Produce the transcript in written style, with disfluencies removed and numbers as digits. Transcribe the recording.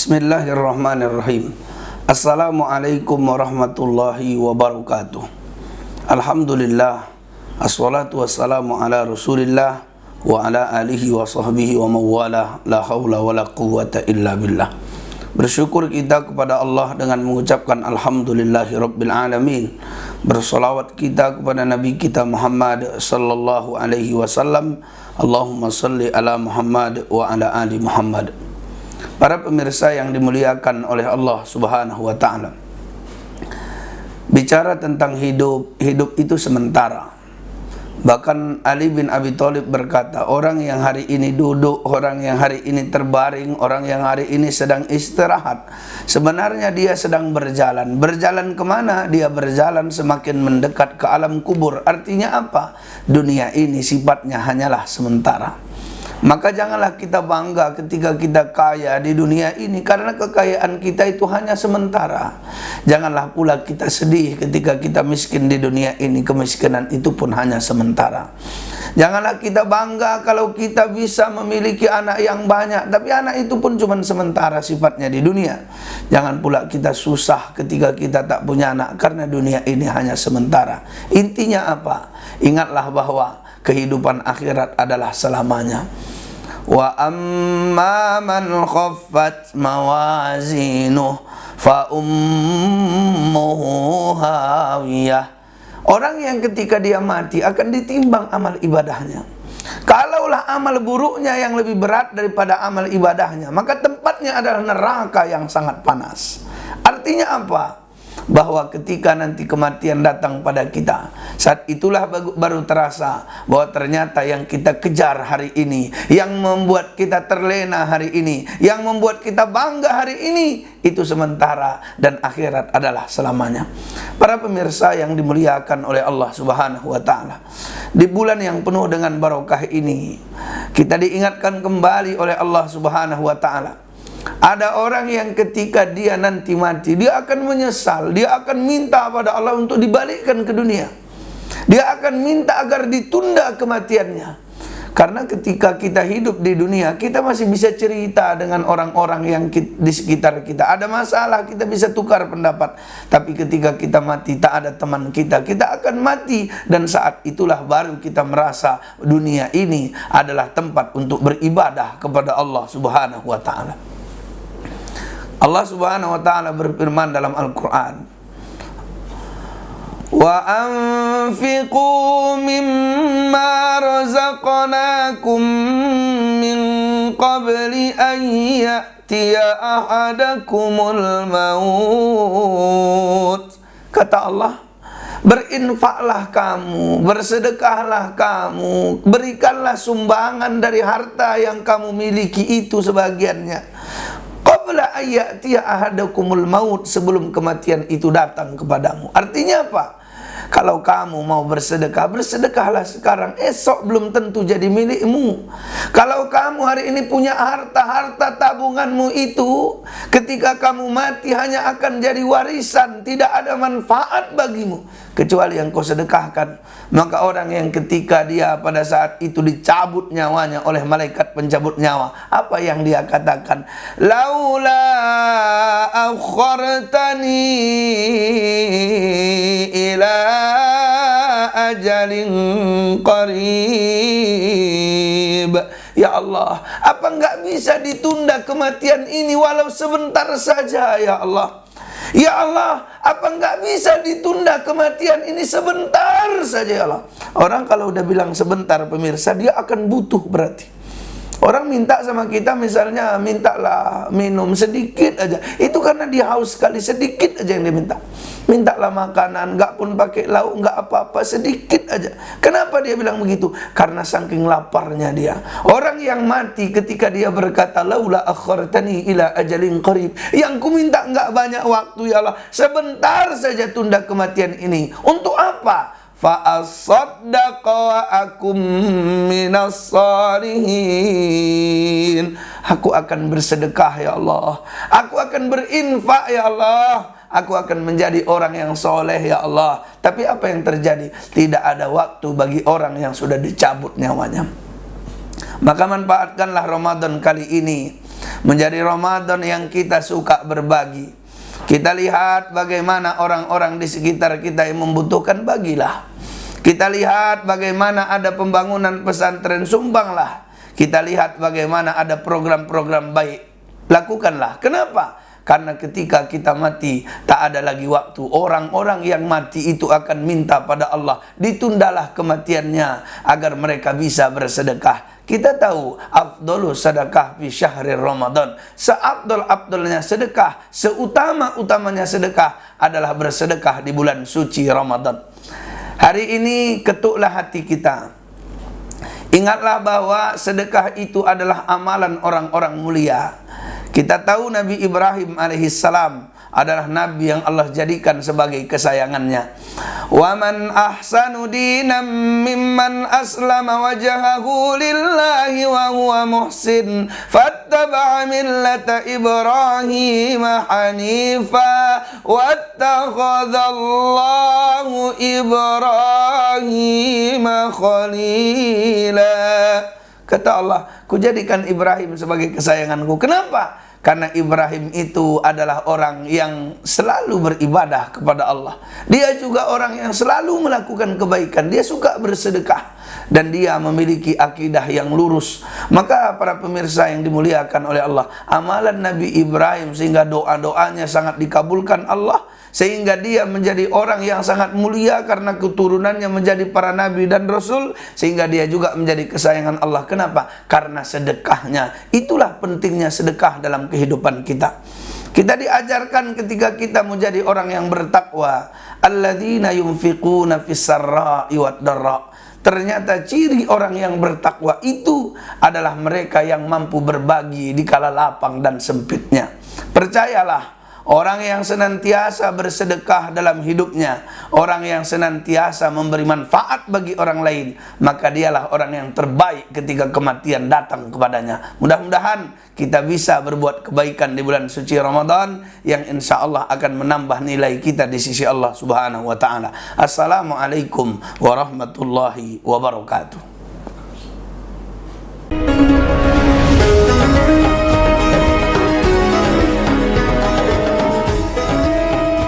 Bismillahirrahmanirrahim. Assalamualaikum warahmatullahi wabarakatuh. Alhamdulillah. Assalatu wassalamu ala rasulillah wa ala alihi wa sahbihi wa mawala. La hawla wa la quwwata illa billah. Bersyukur kita kepada Allah dengan mengucapkan alhamdulillahi rabbil alamin. Bersolawat kita kepada Nabi kita Muhammad sallallahu alaihi wasallam. Allahumma salli ala Muhammad wa ala ali Muhammad. Para pemirsa yang dimuliakan oleh Allah Subhanahu wa ta'ala, bicara tentang hidup itu sementara. Bahkan Ali bin Abi Thalib berkata, orang yang hari ini duduk, orang yang hari ini terbaring, orang yang hari ini sedang istirahat, sebenarnya dia sedang berjalan. Berjalan kemana? Dia berjalan semakin mendekat ke alam kubur. Artinya apa? Dunia ini sifatnya hanyalah sementara. Maka janganlah kita bangga ketika kita kaya di dunia ini, karena kekayaan kita itu hanya sementara. Janganlah pula kita sedih ketika kita miskin di dunia ini, kemiskinan itu pun hanya sementara. Janganlah kita bangga kalau kita bisa memiliki anak yang banyak, tapi anak itu pun cuma sementara sifatnya di dunia. Jangan pula kita susah ketika kita tak punya anak, karena dunia ini hanya sementara. Intinya apa? Ingatlah bahwa kehidupan akhirat adalah selamanya. Wa amma man khaffat mawazinuh fa ummuhu hawiyah. Orang yang ketika dia mati akan ditimbang amal ibadahnya. Kalaulah amal buruknya yang lebih berat daripada amal ibadahnya, maka tempatnya adalah neraka yang sangat panas. Artinya apa? Bahwa ketika nanti kematian datang pada kita, saat itulah baru terasa bahwa ternyata yang kita kejar hari ini, yang membuat kita terlena hari ini, yang membuat kita bangga hari ini, itu sementara dan akhirat adalah selamanya. Para pemirsa yang dimuliakan oleh Allah Subhanahu wa ta'ala, di bulan yang penuh dengan barokah ini, kita diingatkan kembali oleh Allah Subhanahu wa ta'ala. Ada orang yang ketika dia nanti mati, dia akan menyesal, dia akan minta pada Allah untuk dibalikkan ke dunia. Dia akan minta agar ditunda kematiannya. Karena ketika kita hidup di dunia, kita masih bisa cerita dengan orang-orang yang di sekitar kita. Ada masalah, kita bisa tukar pendapat. Tapi ketika kita mati, tak ada teman kita, kita akan mati. Dan saat itulah baru kita merasa dunia ini adalah tempat untuk beribadah kepada Allah Subhanahu wa ta'ala. Allah Subhanahu wa ta'ala berfirman dalam Al-Quran, wa anfiqu mimma razaqnakum min qabli an ya'tiya ahadakumul maut. Kata Allah, berinfaklah kamu, bersedekahlah kamu, berikanlah sumbangan dari harta yang kamu miliki itu sebagiannya, qabla ayyatiya ahadakumul maut, sebelum kematian itu datang kepadamu. Artinya apa? Kalau kamu mau bersedekah, bersedekahlah sekarang, esok belum tentu jadi milikmu. Kalau kamu hari ini punya harta tabunganmu itu, ketika kamu mati hanya akan jadi warisan, tidak ada manfaat bagimu kecuali yang kau sedekahkan. Maka orang yang ketika dia pada saat itu dicabut nyawanya oleh malaikat pencabut nyawa, apa yang dia katakan? Laula akhartani ila ajalin qarib. Ya Allah, apa enggak bisa ditunda kematian ini walau sebentar saja ya Allah? Ya Allah, apa enggak bisa ditunda kematian ini sebentar saja ya Allah? Orang kalau udah bilang sebentar, pemirsa, dia akan butuh berarti. Orang minta sama kita misalnya, mintalah minum sedikit aja, itu karena dia haus sekali, sedikit aja yang dia minta. Mintalah makanan, enggak pun pakai lauk, enggak apa-apa, sedikit aja. Kenapa dia bilang begitu? Karena saking laparnya dia. Orang yang mati ketika dia berkata, laula akhartani ila ajalin qarib, yang ku minta enggak banyak waktu ya Allah, sebentar saja tunda kematian ini. Untuk apa? Fa'asaddaqa wa akum minas salihin. Aku akan bersedekah ya Allah, aku akan berinfak ya Allah, aku akan menjadi orang yang soleh ya Allah. Tapi apa yang terjadi? Tidak ada waktu bagi orang yang sudah dicabut nyawanya. Maka manfaatkanlah Ramadan kali ini menjadi Ramadan yang kita suka berbagi. Kita lihat bagaimana orang-orang di sekitar kita yang membutuhkan, bagilah. Kita lihat bagaimana ada pembangunan pesantren, sumbanglah. Kita lihat bagaimana ada program-program baik, lakukanlah. Kenapa? Karena ketika kita mati, tak ada lagi waktu. Orang-orang yang mati itu akan minta pada Allah, ditundalah kematiannya agar mereka bisa bersedekah. Kita tahu afdhalu sedekah fi syahri Ramadan. Seabdul-abdulnya sedekah, seutama-utamanya sedekah adalah bersedekah di bulan suci Ramadan. Hari ini ketuklah hati kita. Ingatlah bahwa sedekah itu adalah amalan orang-orang mulia. Kita tahu Nabi Ibrahim alaihissalam adalah nabi yang Allah jadikan sebagai kesayangannya. Wa man ahsanu dinan mimman aslama wajhahu lillahi wa huwa muhsin fattaba'a millata Ibrahim hanifa wattakhadallahu Ibrahim khalila. Kata Allah, kujadikan Ibrahim sebagai kesayanganku. Kenapa? Karena Ibrahim itu adalah orang yang selalu beribadah kepada Allah. Dia juga orang yang selalu melakukan kebaikan. Dia suka bersedekah. Dan dia memiliki akidah yang lurus. Maka para pemirsa yang dimuliakan oleh Allah, amalan Nabi Ibrahim sehingga doa-doanya sangat dikabulkan Allah, sehingga dia menjadi orang yang sangat mulia karena keturunannya menjadi para nabi dan rasul, sehingga dia juga menjadi kesayangan Allah. Kenapa? Karena sedekahnya. Itulah pentingnya sedekah dalam kehidupan kita. Kita diajarkan ketika kita menjadi orang yang bertakwa, alladzina yunfiquna fis sarra'i wad dharra. Ternyata ciri orang yang bertakwa itu adalah mereka yang mampu berbagi di kala lapang dan sempitnya. Percayalah, orang yang senantiasa bersedekah dalam hidupnya, orang yang senantiasa memberi manfaat bagi orang lain, maka dialah orang yang terbaik ketika kematian datang kepadanya. Mudah-mudahan kita bisa berbuat kebaikan di bulan suci Ramadan yang insya Allah akan menambah nilai kita di sisi Allah Subhanahu wa ta'ala. Assalamualaikum warahmatullahi wabarakatuh.